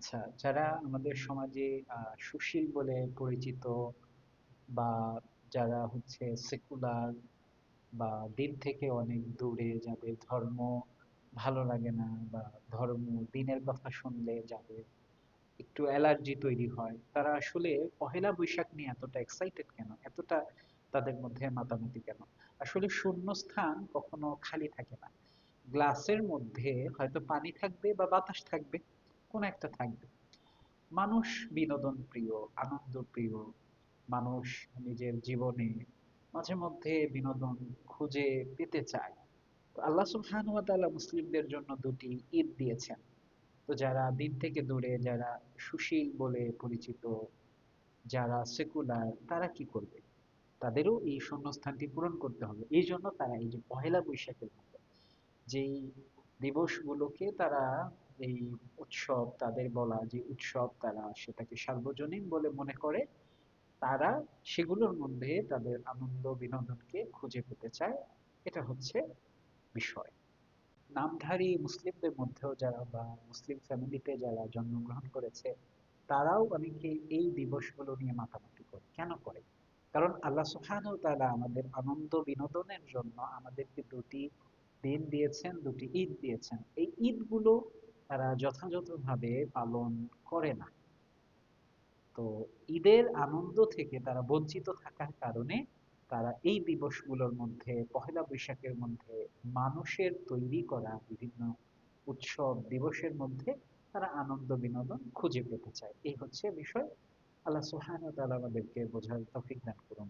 আচ্ছা, যারা আমাদের সমাজে সুশীল বলে পরিচিত বা যারা হচ্ছে সেকুলার বা দিন থেকে অনেক দূরে, যাদের ধর্ম ভালো লাগে না বা ধর্ম দিনের কথা শুনলে যাদের একটু অ্যালার্জি তৈরি হয়, তারা আসলে পহেলা বৈশাখ নিয়ে এতটা এক্সাইটেড কেন, এতটা তাদের মধ্যে মাতামাতি কেন? আসলে শূন্য স্থান কখনো খালি থাকে না। গ্লাসের মধ্যে হয়তো পানি থাকবে বা বাতাস থাকবে, কোন একটা থাকবে। মানুষ বিনোদন প্রিয়, আনন্দ প্রিয়। মানুষ নিজের জীবনে মাঝে মধ্যে বিনোদন খুঁজে পেতে চায়। তো আল্লাহ সুবহানাহু ওয়া তাআলা মুসলিমদের জন্য দুটি ঈদ দিয়েছেন। তো যারা দিন থেকে দূরে, যারা সুশীল বলে পরিচিত, যারা সেকুলার, তারা কি করবে? তাদেরও এই শূন্যস্থানটি পূরণ করতে হবে। এই জন্য তারা এই যে পহেলা বৈশাখের মতো যেই দিবসগুলোকে তারা, এই উৎসব তাদের বলা যে উৎসব, তারা সেটাকে সার্বজনীন বলে মনে করে, তারা সেগুলোর মধ্যে তাদের আনন্দ বিনোদনকে খুঁজে পেতে চায়। এটা হচ্ছে বিষয়। নামধারী মুসলিমদের মধ্যেও যারা বা মুসলিম ফ্যামিলিতে যারা জন্মগ্রহণ করেছে, তারাও অনেকে এই দিবসগুলো নিয়ে মাতামাতি করে। কেন করে? কারণ আল্লাহ সুবহানাহু ওয়া তাআলা আমাদের আনন্দ বিনোদনের জন্য আমাদেরকে দুটি দিন দিয়েছেন, দুটি ঈদ দিয়েছেন। এই ঈদগুলো তারা যথাযথভাবে পালন করে না। তো ঈদের আনন্দ থেকে তারা বঞ্চিত থাকার কারণে তারা এই দিবসগুলোর মধ্যে, পহেলা বৈশাখের মধ্যে মানুষের তৈরি করা বিভিন্ন উৎসব দিবসের মধ্যে তারা আনন্দ বিনোদন খুঁজে পেতে চায়। এই হচ্ছে বিষয়। আল্লাহ সুবহানাহু ওয়া তাআলা আমাদেরকে বোঝার তৌফিক দান করুন।